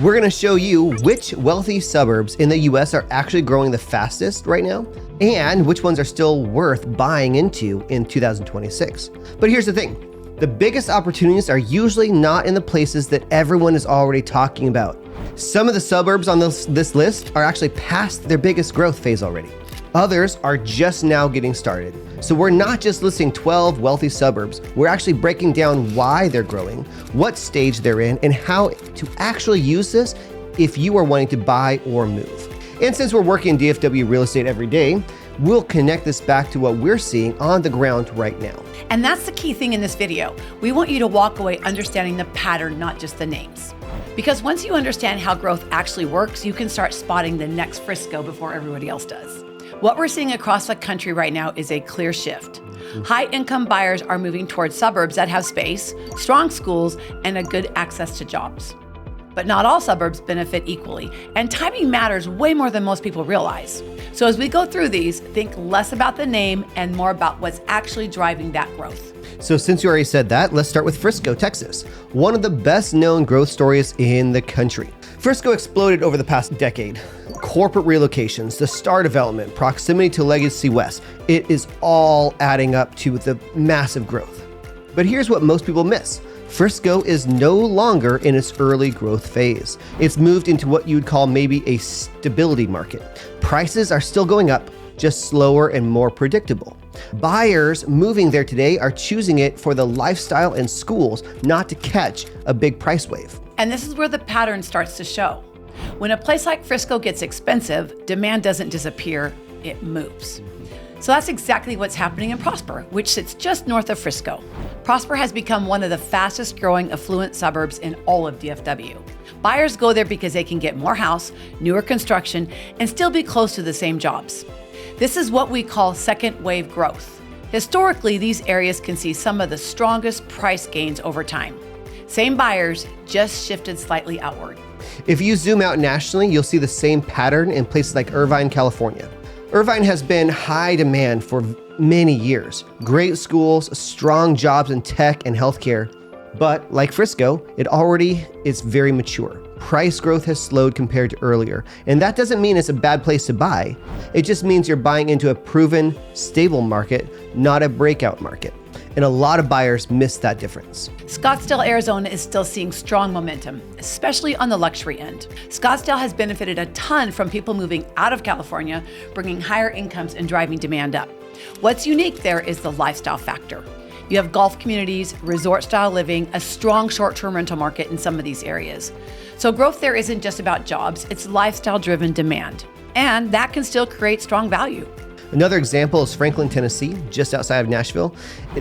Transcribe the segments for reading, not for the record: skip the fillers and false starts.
We're going to show you which wealthy suburbs in the US are actually growing the fastest right now, and which ones are still worth buying into in 2026. But here's the thing. The biggest opportunities are usually not in the places that everyone is already talking about. Some of the suburbs on this list are actually past their biggest growth phase already. Others are just now getting started. So we're not just listing 12 wealthy suburbs, we're actually breaking down why they're growing, what stage they're in, and how to actually use this if you are wanting to buy or move. And since we're working in DFW real estate every day, we'll connect this back to what we're seeing on the ground right now. And that's the key thing in this video. We want you to walk away understanding the pattern, not just the names. Because once you understand how growth actually works, you can start spotting the next Frisco before everybody else does. What we're seeing across the country right now is a clear shift. High-income buyers are moving towards suburbs that have space, strong schools, and a good access to jobs. But not all suburbs benefit equally, and timing matters way more than most people realize. So as we go through these, think less about the name and more about what's actually driving that growth. So since you already said that, let's start with Frisco, Texas, one of the best known growth stories in the country. Frisco exploded over the past decade. Corporate relocations, the star development, proximity to Legacy West, it is all adding up to the massive growth. But here's what most people miss. Frisco is no longer in its early growth phase. It's moved into what you'd call maybe a stability market. Prices are still going up, just slower and more predictable. Buyers moving there today are choosing it for the lifestyle and schools, not to catch a big price wave. And this is where the pattern starts to show. When a place like Frisco gets expensive, demand doesn't disappear, it moves. So that's exactly what's happening in Prosper, which sits just north of Frisco. Prosper has become one of the fastest growing affluent suburbs in all of DFW. Buyers go there because they can get more house, newer construction, and still be close to the same jobs. This is what we call second wave growth. Historically, these areas can see some of the strongest price gains over time. Same buyers, just shifted slightly outward. If you zoom out nationally, you'll see the same pattern in places like Irvine, California. Irvine has been high demand for many years. Great schools, strong jobs in tech and healthcare. But like Frisco, it already is very mature. Price growth has slowed compared to earlier. And that doesn't mean it's a bad place to buy. It just means you're buying into a proven, stable market, not a breakout market. And a lot of buyers miss that difference. Scottsdale, Arizona is still seeing strong momentum, especially on the luxury end. Scottsdale has benefited a ton from people moving out of California, bringing higher incomes and driving demand up. What's unique there is the lifestyle factor. You have golf communities, resort-style living, a strong short-term rental market in some of these areas. So growth there isn't just about jobs, it's lifestyle-driven demand. And that can still create strong value. Another example is Franklin, Tennessee, just outside of Nashville.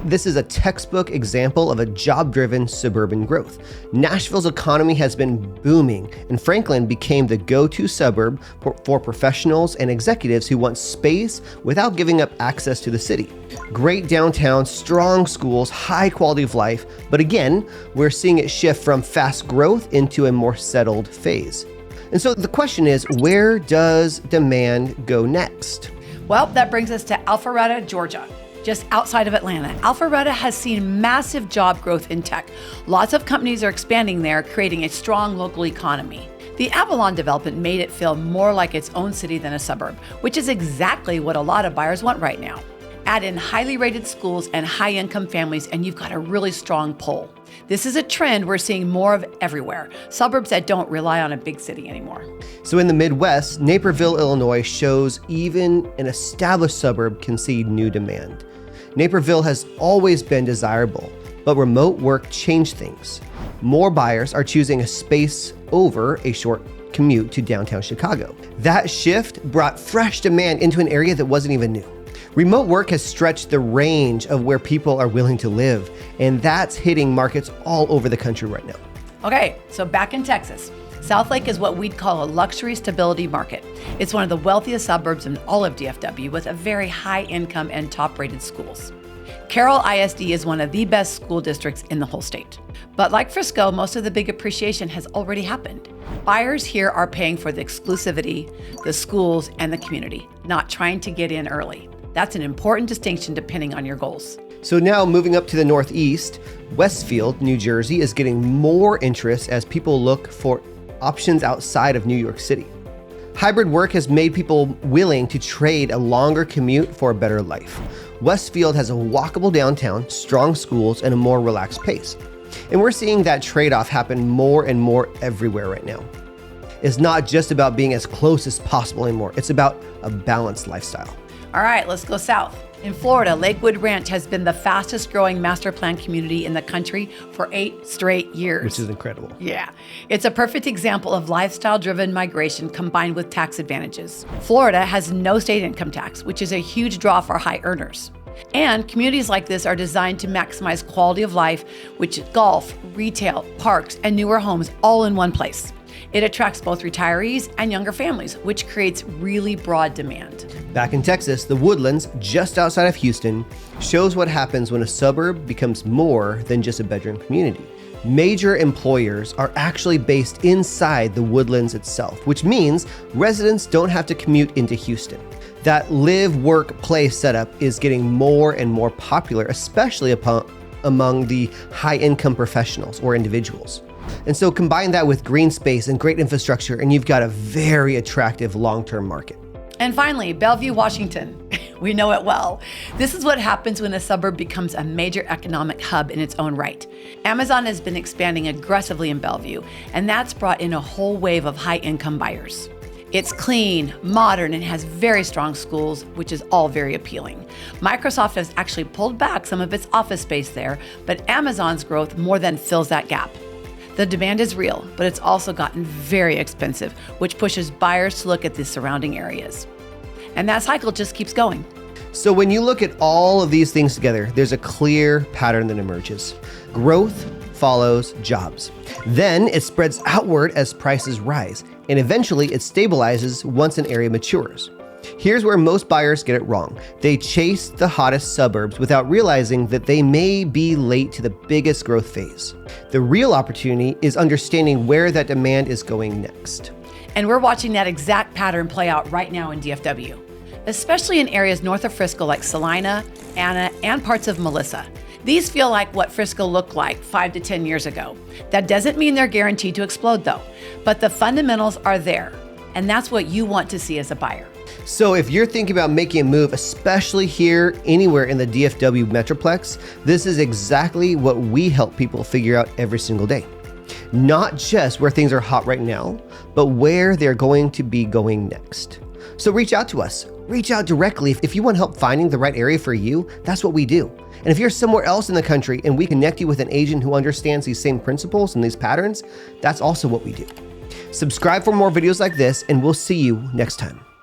This is a textbook example of a job-driven suburban growth. Nashville's economy has been booming, and Franklin became the go-to suburb for professionals and executives who want space without giving up access to the city. Great downtown, strong schools, high quality of life, but again, we're seeing it shift from fast growth into a more settled phase. And so the question is, where does demand go next? Well, that brings us to Alpharetta, Georgia, just outside of Atlanta. Alpharetta has seen massive job growth in tech. Lots of companies are expanding there, creating a strong local economy. The Avalon development made it feel more like its own city than a suburb, which is exactly what a lot of buyers want right now. Add in highly rated schools and high-income families, and you've got a really strong pull. This is a trend we're seeing more of everywhere, suburbs that don't rely on a big city anymore. So in the Midwest, Naperville, Illinois shows even an established suburb can see new demand. Naperville has always been desirable, but remote work changed things. More buyers are choosing a space over a short commute to downtown Chicago. That shift brought fresh demand into an area that wasn't even new. Remote work has stretched the range of where people are willing to live, and that's hitting markets all over the country right now. Okay, so back in Texas, Southlake is what we'd call a luxury stability market. It's one of the wealthiest suburbs in all of DFW with a very high income and top-rated schools. Carroll ISD is one of the best school districts in the whole state. But like Frisco, most of the big appreciation has already happened. Buyers here are paying for the exclusivity, the schools, and the community, not trying to get in early. That's an important distinction depending on your goals. So now moving up to the Northeast, Westfield, New Jersey is getting more interest as people look for options outside of New York City. Hybrid work has made people willing to trade a longer commute for a better life. Westfield has a walkable downtown, strong schools, and a more relaxed pace. And we're seeing that trade-off happen more and more everywhere right now. It's not just about being as close as possible anymore. It's about a balanced lifestyle. All right, let's go south. In Florida, Lakewood Ranch has been the fastest growing master plan community in the country for 8 straight years. Which is incredible. Yeah, it's a perfect example of lifestyle-driven migration combined with tax advantages. Florida has no state income tax, which is a huge draw for high earners. And communities like this are designed to maximize quality of life, which is golf, retail, parks, and newer homes all in one place. It attracts both retirees and younger families, which creates really broad demand. Back in Texas, the Woodlands, just outside of Houston, shows what happens when a suburb becomes more than just a bedroom community. Major employers are actually based inside the Woodlands itself, which means residents don't have to commute into Houston. That live, work, play setup is getting more and more popular, especially among the high-income professionals or individuals. And so combine that with green space and great infrastructure, and you've got a very attractive long-term market. And finally, Bellevue, Washington. We know it well. This is what happens when a suburb becomes a major economic hub in its own right. Amazon has been expanding aggressively in Bellevue, and that's brought in a whole wave of high-income buyers. It's clean, modern, and has very strong schools, which is all very appealing. Microsoft has actually pulled back some of its office space there, but Amazon's growth more than fills that gap. The demand is real, but it's also gotten very expensive, which pushes buyers to look at the surrounding areas. And that cycle just keeps going. So when you look at all of these things together, there's a clear pattern that emerges. Growth follows jobs. Then it spreads outward as prices rise, and eventually it stabilizes once an area matures. Here's where most buyers get it wrong. They chase the hottest suburbs without realizing that they may be late to the biggest growth phase. The real opportunity is understanding where that demand is going next. And we're watching that exact pattern play out right now in DFW, especially in areas north of Frisco like Celina, Anna, and parts of Melissa. These feel like what Frisco looked like 5 to 10 years ago. That doesn't mean they're guaranteed to explode though, but the fundamentals are there, and that's what you want to see as a buyer. So if you're thinking about making a move, especially here, anywhere in the DFW Metroplex, this is exactly what we help people figure out every single day. Not just where things are hot right now, but where they're going to be going next. So reach out to us. Reach out directly. If you want help finding the right area for you, that's what we do. And if you're somewhere else in the country and we connect you with an agent who understands these same principles and these patterns, that's also what we do. Subscribe for more videos like this, and we'll see you next time.